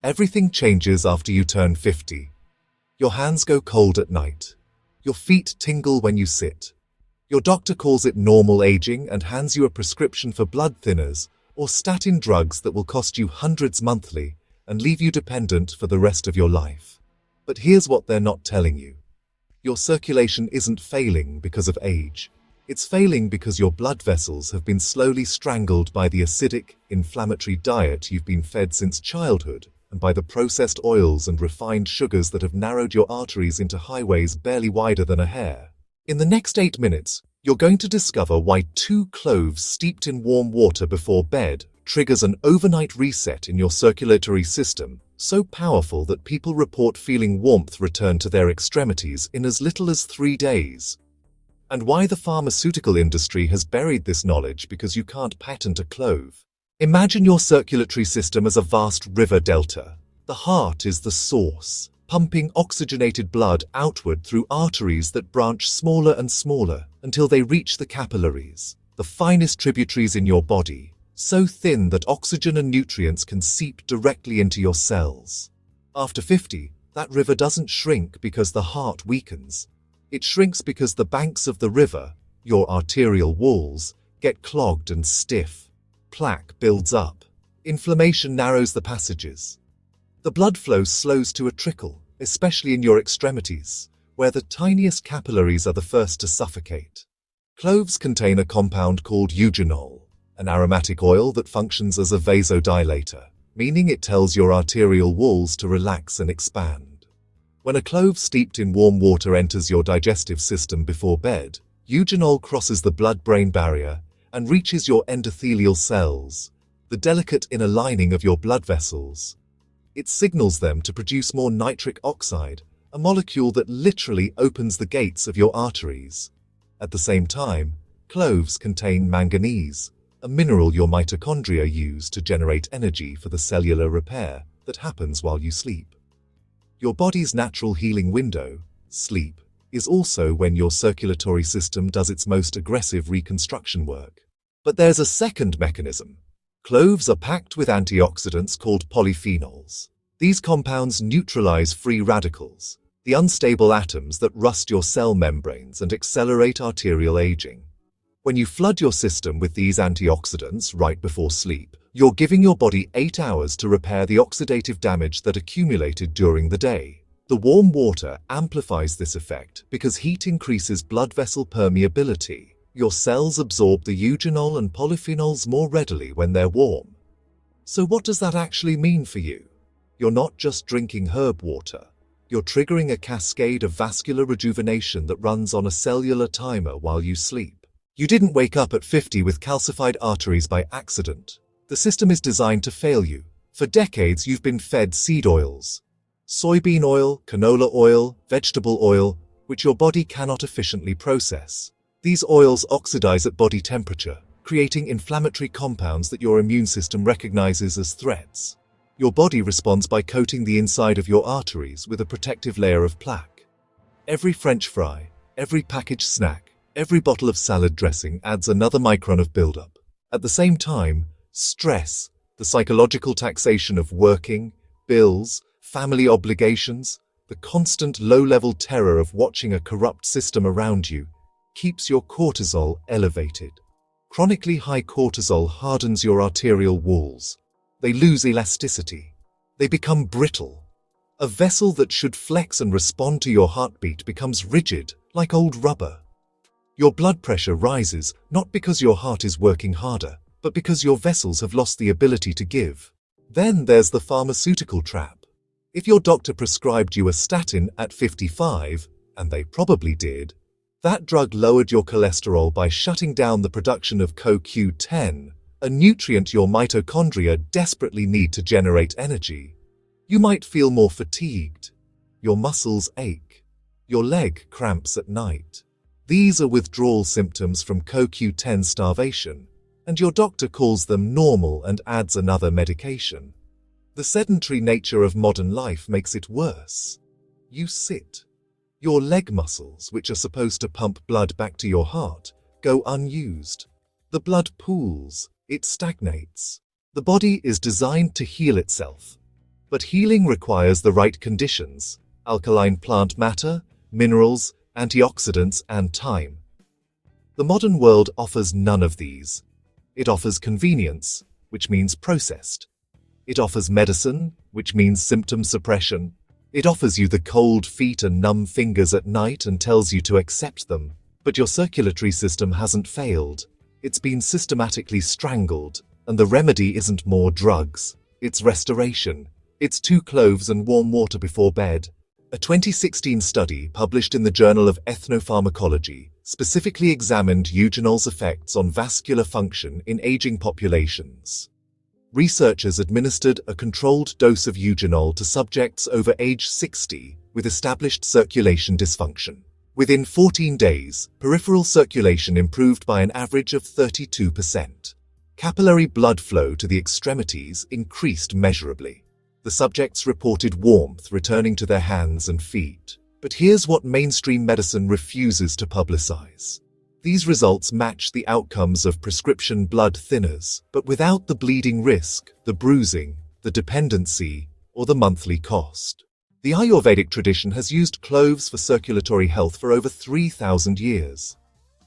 Everything changes after you turn 50. Your hands go cold at night. Your feet tingle when you sit. Your doctor calls it normal aging and hands you a prescription for blood thinners or statin drugs that will cost you hundreds monthly and leave you dependent for the rest of your life. But here's what they're not telling you. Your circulation isn't failing because of age. It's failing because your blood vessels have been slowly strangled by the acidic, inflammatory diet you've been fed since childhood and by the processed oils and refined sugars that have narrowed your arteries into highways barely wider than a hair. In the next 8 minutes, you're going to discover why 2 cloves steeped in warm water before bed triggers an overnight reset in your circulatory system, so powerful that people report feeling warmth return to their extremities in as little as 3 days. And why the pharmaceutical industry has buried this knowledge because you can't patent a clove. Imagine your circulatory system as a vast river delta. The heart is the source, pumping oxygenated blood outward through arteries that branch smaller and smaller until they reach the capillaries, the finest tributaries in your body, so thin that oxygen and nutrients can seep directly into your cells. After 50, that river doesn't shrink because the heart weakens. It shrinks because the banks of the river, your arterial walls, get clogged and stiff. Plaque builds up. Inflammation narrows the passages. The blood flow slows to a trickle, especially in your extremities, where the tiniest capillaries are the first to suffocate. Cloves contain a compound called Eugenol, an aromatic oil that functions as a vasodilator, meaning it tells your arterial walls to relax and expand. When a clove steeped in warm water enters your digestive system before bed, Eugenol crosses the blood-brain barrier and reaches your endothelial cells, the delicate inner lining of your blood vessels. It signals them to produce more nitric oxide, a molecule that literally opens the gates of your arteries. At the same time, cloves contain manganese, a mineral your mitochondria use to generate energy for the cellular repair that happens while you sleep. Your body's natural healing window, sleep, is also when your circulatory system does its most aggressive reconstruction work. But there's a second mechanism. Cloves are packed with antioxidants called polyphenols. These compounds neutralize free radicals, the unstable atoms that rust your cell membranes and accelerate arterial aging. When you flood your system with these antioxidants right before sleep, you're giving your body 8 hours to repair the oxidative damage that accumulated during the day. The warm water amplifies this effect because heat increases blood vessel permeability. Your cells absorb the eugenol and polyphenols more readily when they're warm. So what does that actually mean for you? You're not just drinking herb water. You're triggering a cascade of vascular rejuvenation that runs on a cellular timer while you sleep. You didn't wake up at 50 with calcified arteries by accident. The system is designed to fail you. For decades, you've been fed seed oils, soybean oil, canola oil, vegetable oil, which your body cannot efficiently process. These oils oxidize at body temperature, creating inflammatory compounds that your immune system recognizes as threats. Your body responds by coating the inside of your arteries with a protective layer of plaque. Every French fry, every packaged snack, every bottle of salad dressing adds another micron of buildup. At the same time, stress, the psychological taxation of working, bills, family obligations, the constant low-level terror of watching a corrupt system around you, keeps your cortisol elevated. Chronically high cortisol hardens your arterial walls. They lose elasticity. They become brittle. A vessel that should flex and respond to your heartbeat becomes rigid, like old rubber. Your blood pressure rises not because your heart is working harder, but because your vessels have lost the ability to give. Then there's the pharmaceutical trap. If your doctor prescribed you a statin at 55, and they probably did, that drug lowered your cholesterol by shutting down the production of CoQ10, a nutrient your mitochondria desperately need to generate energy. You might feel more fatigued. Your muscles ache. Your leg cramps at night. These are withdrawal symptoms from CoQ10 starvation, and your doctor calls them normal and adds another medication. The sedentary nature of modern life makes it worse. You sit. Your leg muscles, which are supposed to pump blood back to your heart, go unused. The blood pools. It stagnates. The body is designed to heal itself. But healing requires the right conditions: alkaline plant matter, minerals, antioxidants, and time. The modern world offers none of these. It offers convenience, which means processed. It offers medicine, which means symptom suppression. It offers you the cold feet and numb fingers at night and tells you to accept them. But your circulatory system hasn't failed. It's been systematically strangled, and the remedy isn't more drugs. It's restoration. It's 2 cloves and warm water before bed. A 2016 study published in the Journal of Ethnopharmacology specifically examined Eugenol's effects on vascular function in aging populations. Researchers administered a controlled dose of Eugenol to subjects over age 60 with established circulation dysfunction. Within 14 days, peripheral circulation improved by an average of 32%. Capillary blood flow to the extremities increased measurably. The subjects reported warmth returning to their hands and feet. But here's what mainstream medicine refuses to publicize. These results match the outcomes of prescription blood thinners, but without the bleeding risk, the bruising, the dependency, or the monthly cost. The Ayurvedic tradition has used cloves for circulatory health for over 3,000 years.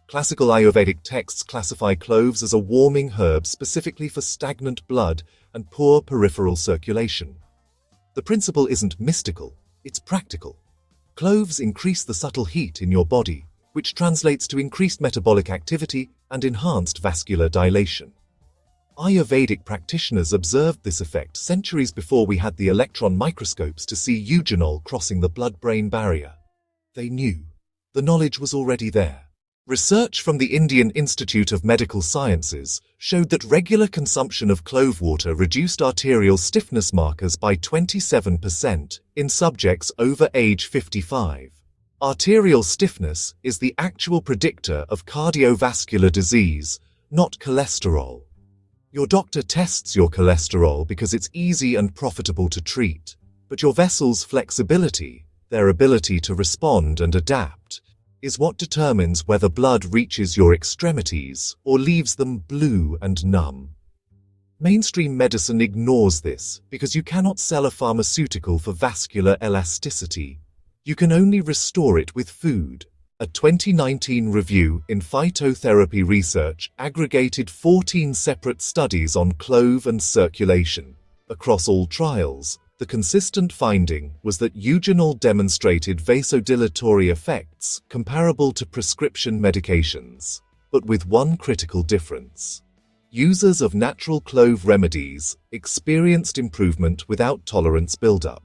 Classical Ayurvedic texts classify cloves as a warming herb specifically for stagnant blood and poor peripheral circulation. The principle isn't mystical, it's practical. Cloves increase the subtle heat in your body, which translates to increased metabolic activity and enhanced vascular dilation. Ayurvedic practitioners observed this effect centuries before we had the electron microscopes to see eugenol crossing the blood-brain barrier. They knew. The knowledge was already there. Research from the Indian Institute of Medical Sciences showed that regular consumption of clove water reduced arterial stiffness markers by 27% in subjects over age 55. Arterial stiffness is the actual predictor of cardiovascular disease, not cholesterol. Your doctor tests your cholesterol because it's easy and profitable to treat, but your vessel's flexibility, their ability to respond and adapt, is what determines whether blood reaches your extremities or leaves them blue and numb. Mainstream medicine ignores this because you cannot sell a pharmaceutical for vascular elasticity. You can only restore it with food. A 2019 review in Phytotherapy Research aggregated 14 separate studies on clove and circulation. Across all trials, the consistent finding was that eugenol demonstrated vasodilatory effects comparable to prescription medications, but with one critical difference. Users of natural clove remedies experienced improvement without tolerance buildup.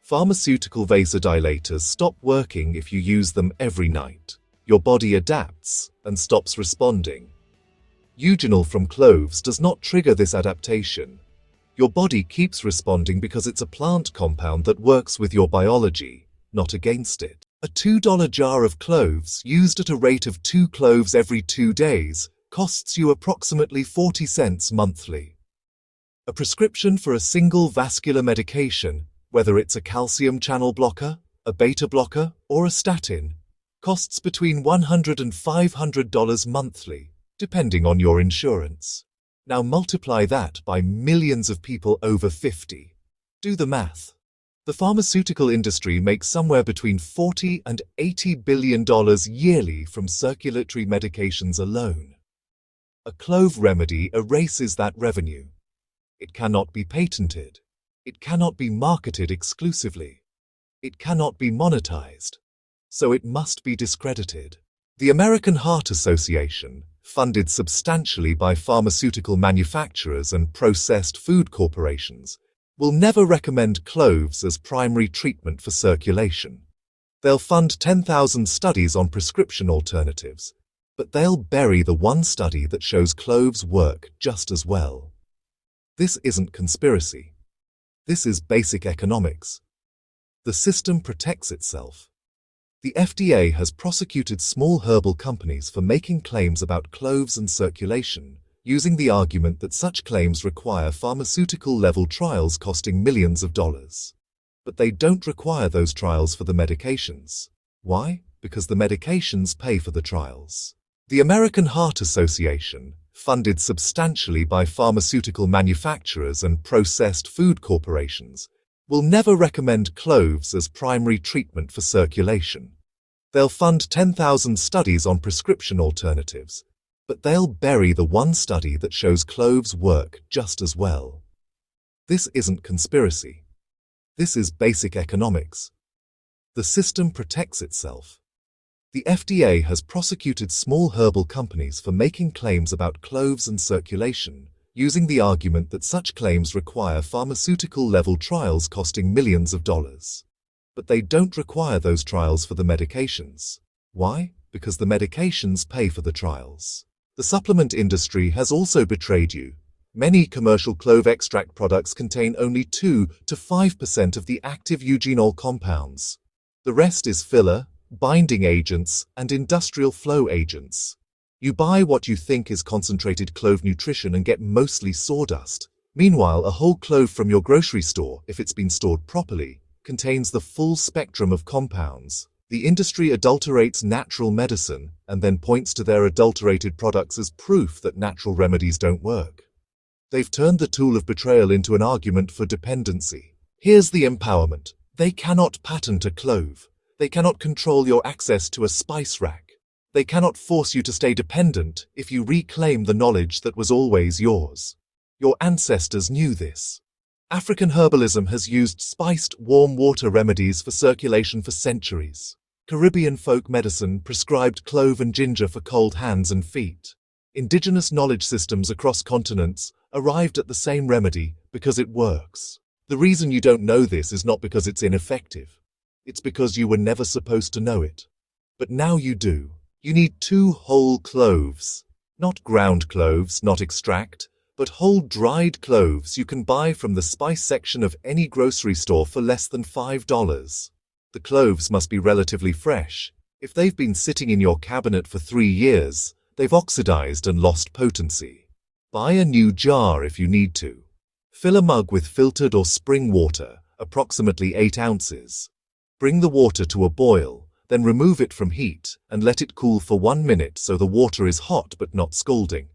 Pharmaceutical vasodilators stop working if you use them every night. Your body adapts and stops responding. Eugenol from cloves does not trigger this adaptation. Your body keeps responding because it's a plant compound that works with your biology, not against it. A $2 jar of cloves used at a rate of 2 cloves every 2 days costs you approximately 40 cents monthly. A prescription for a single vascular medication, whether it's a calcium channel blocker, a beta blocker, or a statin, costs between $100 and $500 monthly, depending on your insurance. Now multiply that by millions of people over 50. Do the math. The pharmaceutical industry makes somewhere between $40 and $80 billion yearly from circulatory medications alone. A clove remedy erases that revenue. It cannot be patented. It cannot be marketed exclusively. It cannot be monetized. So it must be discredited. The American Heart Association, funded substantially by pharmaceutical manufacturers and processed food corporations, will never recommend cloves as primary treatment for circulation. They'll fund 10,000 studies on prescription alternatives, but they'll bury the one study that shows cloves work just as well. This isn't conspiracy. This is basic economics. The system protects itself. The FDA has prosecuted small herbal companies for making claims about cloves and circulation, using the argument that such claims require pharmaceutical-level trials costing millions of dollars. But they don't require those trials for the medications. Why? Because the medications pay for the trials. The American Heart Association, funded substantially by pharmaceutical manufacturers and processed food corporations, will never recommend cloves as primary treatment for circulation. They'll fund 10,000 studies on prescription alternatives, but they'll bury the one study that shows cloves work just as well. This isn't conspiracy. This is basic economics. The system protects itself. The FDA has prosecuted small herbal companies for making claims about cloves and circulation, using the argument that such claims require pharmaceutical-level trials costing millions of dollars. But they don't require those trials for the medications. Why? Because the medications pay for the trials. The supplement industry has also betrayed you. Many commercial clove extract products contain only 2 to 5% of the active eugenol compounds. The rest is filler, binding agents, and industrial flow agents. You buy what you think is concentrated clove nutrition and get mostly sawdust. Meanwhile, a whole clove from your grocery store, if it's been stored properly, contains the full spectrum of compounds. The industry adulterates natural medicine and then points to their adulterated products as proof that natural remedies don't work. They've turned the tool of betrayal into an argument for dependency. Here's the empowerment. They cannot patent a clove. They cannot control your access to a spice rack. They cannot force you to stay dependent if you reclaim the knowledge that was always yours. Your ancestors knew this. African herbalism has used spiced, warm water remedies for circulation for centuries. Caribbean folk medicine prescribed clove and ginger for cold hands and feet. Indigenous knowledge systems across continents arrived at the same remedy because it works. The reason you don't know this is not because it's ineffective. It's because you were never supposed to know it. But now you do. You need 2 whole cloves. Not ground cloves, not extract, but whole dried cloves you can buy from the spice section of any grocery store for less than $5. The cloves must be relatively fresh. If they've been sitting in your cabinet for 3 years, they've oxidized and lost potency. Buy a new jar if you need to. Fill a mug with filtered or spring water, approximately 8 ounces. Bring the water to a boil, then remove it from heat and let it cool for 1 minute so the water is hot but not scalding.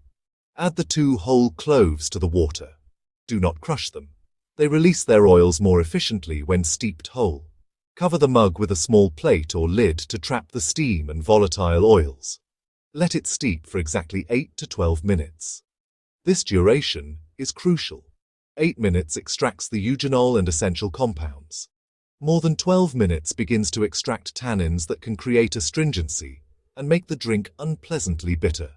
Add the 2 whole cloves to the water. Do not crush them. They release their oils more efficiently when steeped whole. Cover the mug with a small plate or lid to trap the steam and volatile oils. Let it steep for exactly 8 to 12 minutes. This duration is crucial. 8 minutes extracts the eugenol and essential compounds. More than 12 minutes begins to extract tannins that can create astringency and make the drink unpleasantly bitter.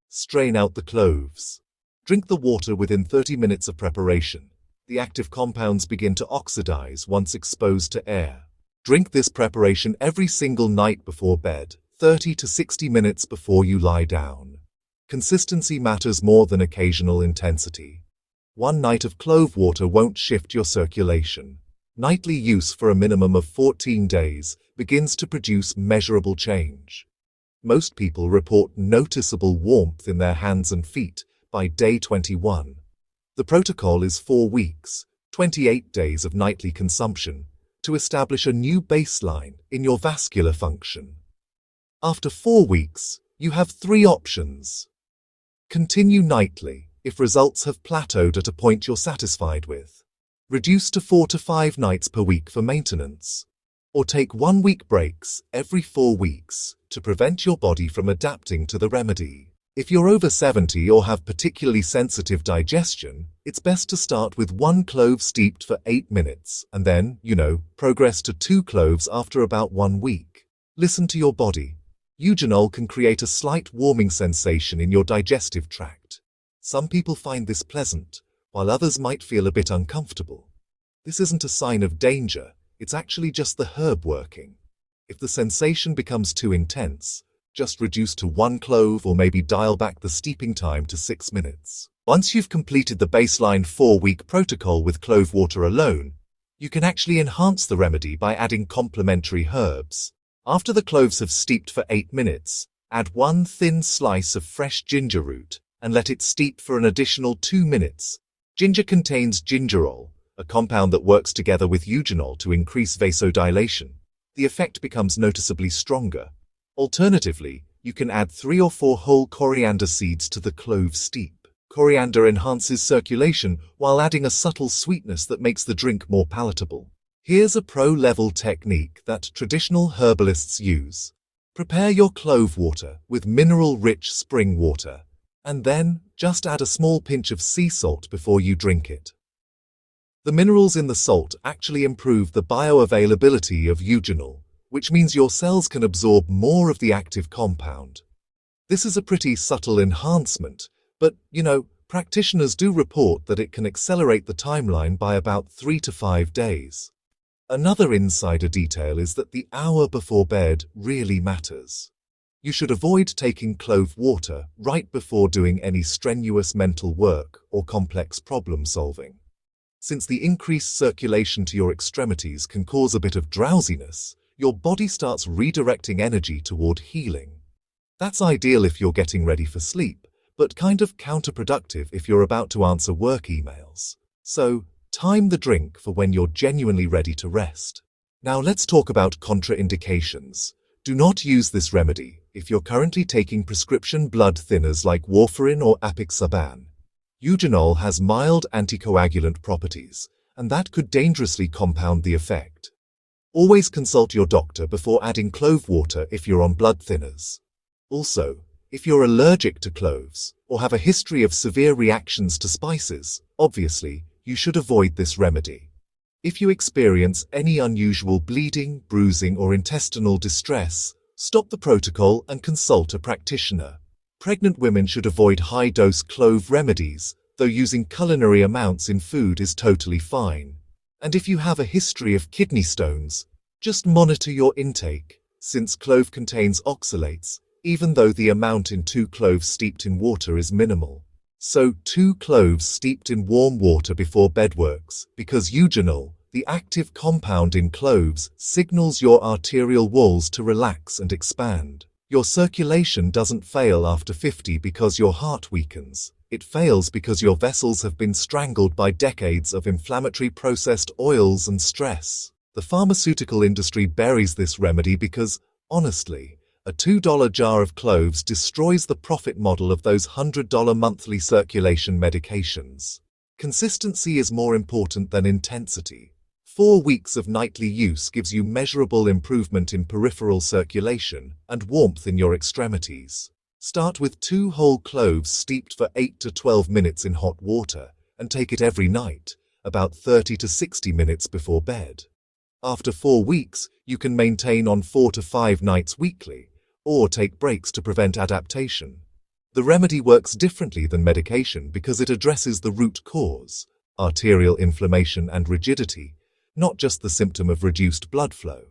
Strain out the cloves. Drink the water within 30 minutes of preparation. The active compounds begin to oxidize once exposed to air. Drink this preparation every single night before bed, 30 to 60 minutes before you lie down. Consistency matters more than occasional intensity. 1 night of clove water won't shift your circulation. Nightly use for a minimum of 14 days begins to produce measurable change. Most people report noticeable warmth in their hands and feet by day 21. The protocol is 4 weeks, 28 days of nightly consumption, to establish a new baseline in your vascular function. After 4 weeks, you have 3 options. Continue nightly if results have plateaued at a point you're satisfied with. Reduce to 4 to 5 nights per week for maintenance. Or take 1-week breaks every 4 weeks to prevent your body from adapting to the remedy. If you're over 70 or have particularly sensitive digestion, it's best to start with 1 clove steeped for 8 minutes and then, progress to 2 cloves after about 1 week. Listen to your body. Eugenol can create a slight warming sensation in your digestive tract. Some people find this pleasant, while others might feel a bit uncomfortable. This isn't a sign of danger, it's actually just the herb working. If the sensation becomes too intense, just reduce to 1 clove or maybe dial back the steeping time to 6 minutes. Once you've completed the baseline 4-week protocol with clove water alone, you can actually enhance the remedy by adding complementary herbs. After the cloves have steeped for 8 minutes, add 1 thin slice of fresh ginger root and let it steep for an additional 2 minutes. Ginger contains gingerol, a compound that works together with eugenol to increase vasodilation. The effect becomes noticeably stronger. Alternatively, You can add 3 or 4 whole coriander seeds to the clove steep. Coriander enhances circulation while adding a subtle sweetness that makes the drink more palatable. Here's a pro-level technique that traditional herbalists use. Prepare your clove water with mineral-rich spring water, and then just add a small pinch of sea salt before you drink it. The minerals in the salt actually improve the bioavailability of eugenol, which means your cells can absorb more of the active compound. This is a pretty subtle enhancement, but, practitioners do report that it can accelerate the timeline by about 3 to 5 days. Another insider detail is that the hour before bed really matters. You should avoid taking clove water right before doing any strenuous mental work or complex problem solving. Since the increased circulation to your extremities can cause a bit of drowsiness, your body starts redirecting energy toward healing. That's ideal if you're getting ready for sleep, but kind of counterproductive if you're about to answer work emails. So, time the drink for when you're genuinely ready to rest. Now let's talk about contraindications. Do not use this remedy if you're currently taking prescription blood thinners like warfarin or apixaban. Eugenol has mild anticoagulant properties, and that could dangerously compound the effect. Always consult your doctor before adding clove water if you're on blood thinners. Also, if you're allergic to cloves or have a history of severe reactions to spices, obviously, you should avoid this remedy. If you experience any unusual bleeding, bruising, or intestinal distress, stop the protocol and consult a practitioner. Pregnant women should avoid high-dose clove remedies, though using culinary amounts in food is totally fine. And if you have a history of kidney stones, just monitor your intake, since clove contains oxalates, even though the amount in 2 cloves steeped in water is minimal. So 2 cloves steeped in warm water before bed works, because eugenol, the active compound in cloves, signals your arterial walls to relax and expand. Your circulation doesn't fail after 50 because your heart weakens. It fails because your vessels have been strangled by decades of inflammatory processed oils and stress. The pharmaceutical industry buries this remedy because, honestly, a $2 jar of cloves destroys the profit model of those $100 monthly circulation medications. Consistency is more important than intensity. 4 weeks of nightly use gives you measurable improvement in peripheral circulation and warmth in your extremities. Start with 2 whole cloves steeped for 8 to 12 minutes in hot water and take it every night, about 30 to 60 minutes before bed. After 4 weeks, you can maintain on 4 to 5 nights weekly, or take breaks to prevent adaptation. The remedy works differently than medication because it addresses the root cause, arterial inflammation and rigidity, not just the symptom of reduced blood flow.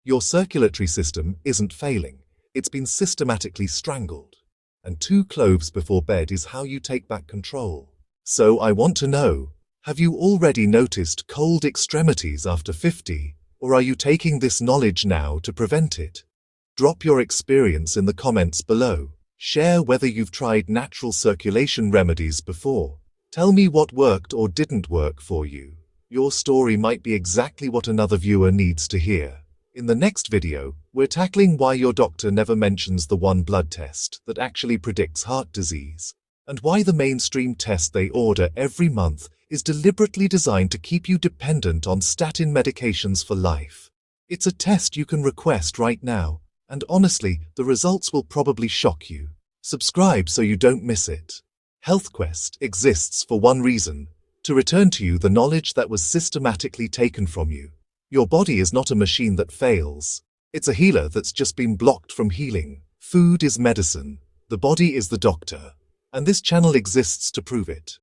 Your circulatory system isn't failing, it's been systematically strangled. And 2 cloves before bed is how you take back control. So I want to know, have you already noticed cold extremities after 50, or are you taking this knowledge now to prevent it? Drop your experience in the comments below. Share whether you've tried natural circulation remedies before. Tell me what worked or didn't work for you. Your story might be exactly what another viewer needs to hear. In the next video, we're tackling why your doctor never mentions the one blood test that actually predicts heart disease, and why the mainstream test they order every month is deliberately designed to keep you dependent on statin medications for life. It's a test you can request right now, and honestly, the results will probably shock you. Subscribe so you don't miss it. HealthQuest exists for one reason: to return to you the knowledge that was systematically taken from you. Your body is not a machine that fails. It's a healer that's just been blocked from healing. Food is medicine. The body is the doctor. And this channel exists to prove it.